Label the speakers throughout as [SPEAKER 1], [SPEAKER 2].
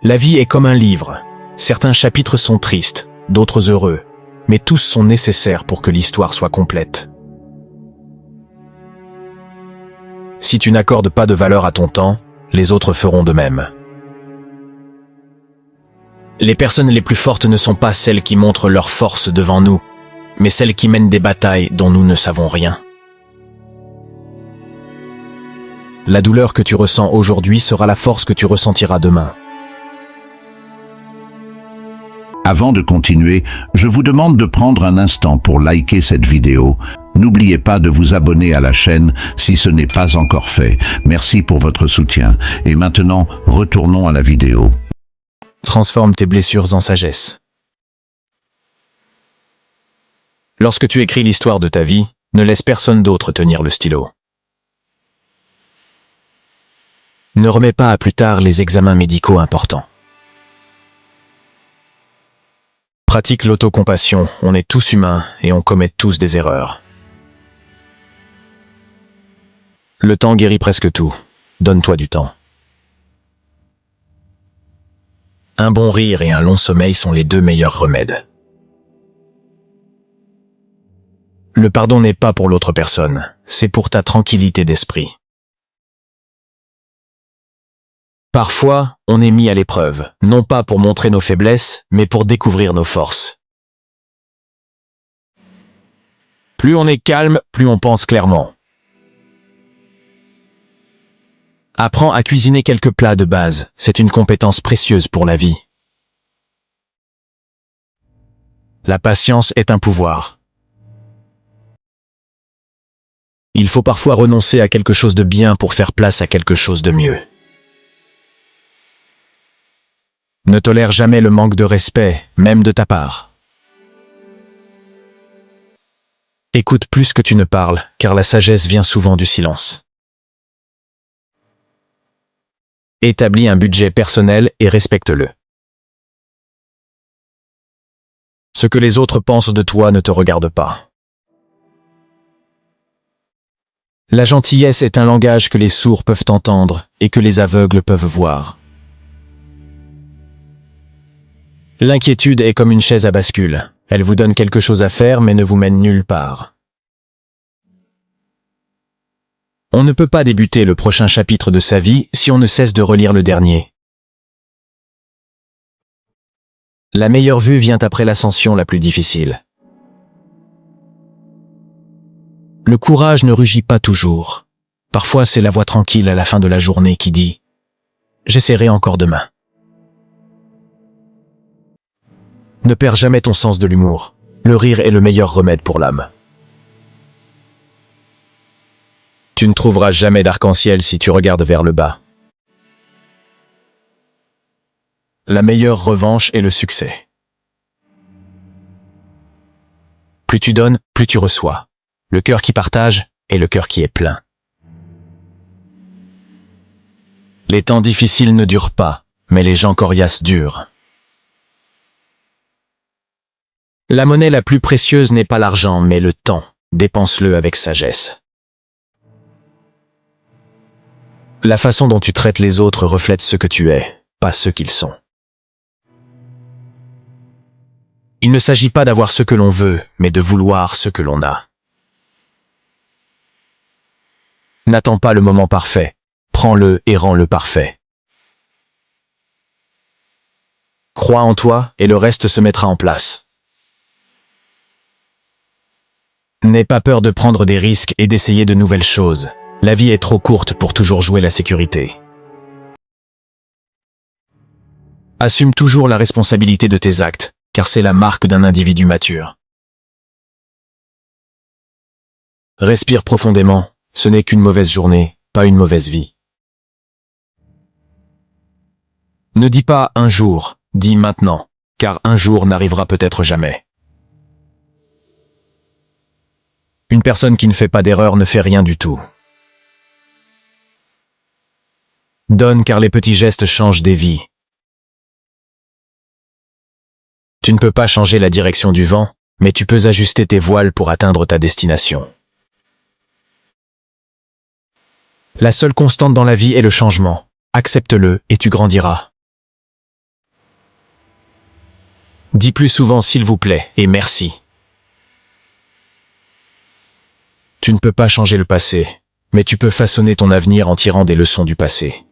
[SPEAKER 1] La vie est comme un livre. Certains chapitres sont tristes, d'autres heureux, mais tous sont nécessaires pour que l'histoire soit complète. Si tu n'accordes pas de valeur à ton temps, les autres feront de même. Les personnes les plus fortes ne sont pas celles qui montrent leur force devant nous, mais celles qui mènent des batailles dont nous ne savons rien. La douleur que tu ressens aujourd'hui sera la force que tu ressentiras demain.
[SPEAKER 2] Avant de continuer, je vous demande de prendre un instant pour liker cette vidéo. N'oubliez pas de vous abonner à la chaîne si ce n'est pas encore fait. Merci pour votre soutien. Et maintenant, retournons à la vidéo.
[SPEAKER 1] Transforme tes blessures en sagesse. Lorsque tu écris l'histoire de ta vie, ne laisse personne d'autre tenir le stylo. Ne remets pas à plus tard les examens médicaux importants. Pratique l'autocompassion, on est tous humains et on commet tous des erreurs. Le temps guérit presque tout. Donne-toi du temps. Un bon rire et un long sommeil sont les deux meilleurs remèdes. Le pardon n'est pas pour l'autre personne, c'est pour ta tranquillité d'esprit. Parfois, on est mis à l'épreuve, non pas pour montrer nos faiblesses, mais pour découvrir nos forces. Plus on est calme, plus on pense clairement. Apprends à cuisiner quelques plats de base, c'est une compétence précieuse pour la vie. La patience est un pouvoir. Il faut parfois renoncer à quelque chose de bien pour faire place à quelque chose de mieux. Ne tolère jamais le manque de respect, même de ta part. Écoute plus que tu ne parles, car la sagesse vient souvent du silence. Établis un budget personnel et respecte-le. Ce que les autres pensent de toi ne te regarde pas. La gentillesse est un langage que les sourds peuvent entendre et que les aveugles peuvent voir. L'inquiétude est comme une chaise à bascule. Elle vous donne quelque chose à faire mais ne vous mène nulle part. On ne peut pas débuter le prochain chapitre de sa vie si on ne cesse de relire le dernier. La meilleure vue vient après l'ascension la plus difficile. Le courage ne rugit pas toujours. Parfois c'est la voix tranquille à la fin de la journée qui dit « J'essaierai encore demain ». Ne perds jamais ton sens de l'humour. Le rire est le meilleur remède pour l'âme. Tu ne trouveras jamais d'arc-en-ciel si tu regardes vers le bas. La meilleure revanche est le succès. Plus tu donnes, plus tu reçois. Le cœur qui partage est le cœur qui est plein. Les temps difficiles ne durent pas, mais les gens coriaces durent. La monnaie la plus précieuse n'est pas l'argent, mais le temps. Dépense-le avec sagesse. La façon dont tu traites les autres reflète ce que tu es, pas ce qu'ils sont. Il ne s'agit pas d'avoir ce que l'on veut, mais de vouloir ce que l'on a. N'attends pas le moment parfait. Prends-le et rends-le parfait. Crois en toi et le reste se mettra en place. N'aie pas peur de prendre des risques et d'essayer de nouvelles choses. La vie est trop courte pour toujours jouer la sécurité. Assume toujours la responsabilité de tes actes, car c'est la marque d'un individu mature. Respire profondément, ce n'est qu'une mauvaise journée, pas une mauvaise vie. Ne dis pas un jour, dis maintenant, car un jour n'arrivera peut-être jamais. Une personne qui ne fait pas d'erreur ne fait rien du tout. Donne car les petits gestes changent des vies. Tu ne peux pas changer la direction du vent, mais tu peux ajuster tes voiles pour atteindre ta destination. La seule constante dans la vie est le changement. Accepte-le et tu grandiras. Dis plus souvent s'il vous plaît et merci. Tu ne peux pas changer le passé, mais tu peux façonner ton avenir en tirant des leçons du passé.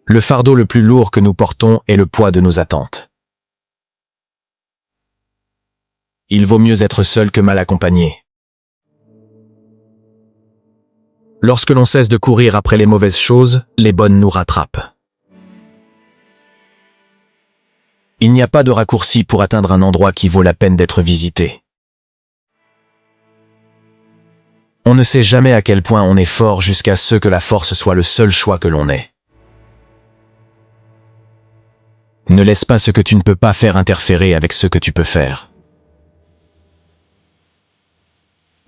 [SPEAKER 1] Le fardeau le plus lourd que nous portons est le poids de nos attentes. Il vaut mieux être seul que mal accompagné. Lorsque l'on cesse de courir après les mauvaises choses, les bonnes nous rattrapent. Il n'y a pas de raccourci pour atteindre un endroit qui vaut la peine d'être visité. On ne sait jamais à quel point on est fort jusqu'à ce que la force soit le seul choix que l'on ait. Ne laisse pas ce que tu ne peux pas faire interférer avec ce que tu peux faire.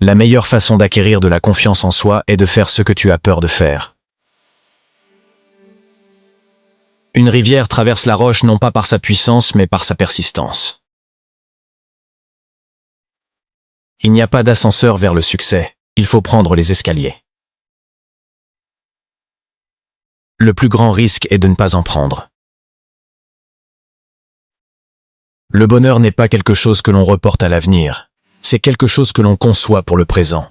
[SPEAKER 1] La meilleure façon d'acquérir de la confiance en soi est de faire ce que tu as peur de faire. Une rivière traverse la roche non pas par sa puissance mais par sa persistance. Il n'y a pas d'ascenseur vers le succès, il faut prendre les escaliers. Le plus grand risque est de ne pas en prendre. Le bonheur n'est pas quelque chose que l'on reporte à l'avenir, c'est quelque chose que l'on conçoit pour le présent.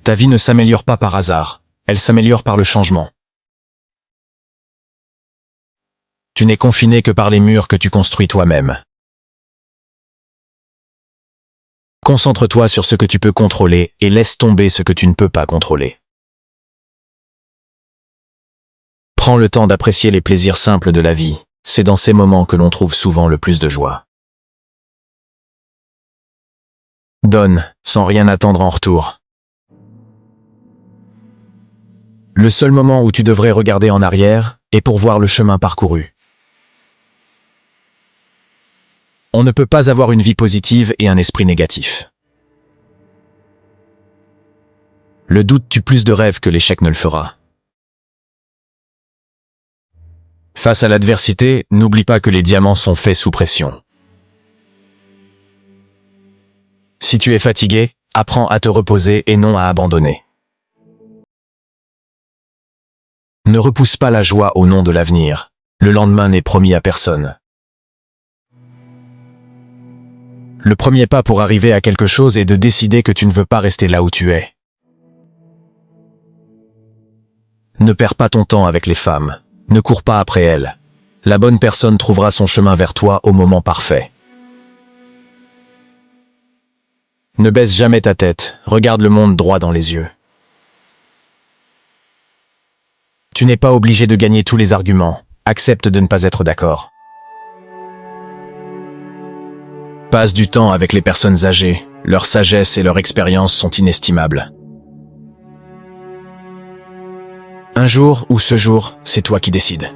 [SPEAKER 1] Ta vie ne s'améliore pas par hasard, elle s'améliore par le changement. Tu n'es confiné que par les murs que tu construis toi-même. Concentre-toi sur ce que tu peux contrôler et laisse tomber ce que tu ne peux pas contrôler. Prends le temps d'apprécier les plaisirs simples de la vie. C'est dans ces moments que l'on trouve souvent le plus de joie. Donne, sans rien attendre en retour. Le seul moment où tu devrais regarder en arrière est pour voir le chemin parcouru. On ne peut pas avoir une vie positive et un esprit négatif. Le doute tue plus de rêves que l'échec ne le fera. Face à l'adversité, n'oublie pas que les diamants sont faits sous pression. Si tu es fatigué, apprends à te reposer et non à abandonner. Ne repousse pas la joie au nom de l'avenir. Le lendemain n'est promis à personne. Le premier pas pour arriver à quelque chose est de décider que tu ne veux pas rester là où tu es. Ne perds pas ton temps avec les femmes. Ne cours pas après elles. La bonne personne trouvera son chemin vers toi au moment parfait. Ne baisse jamais ta tête, regarde le monde droit dans les yeux. Tu n'es pas obligé de gagner tous les arguments, accepte de ne pas être d'accord. Passe du temps avec les personnes âgées, leur sagesse et leur expérience sont inestimables. Un jour ou ce jour, c'est toi qui décides.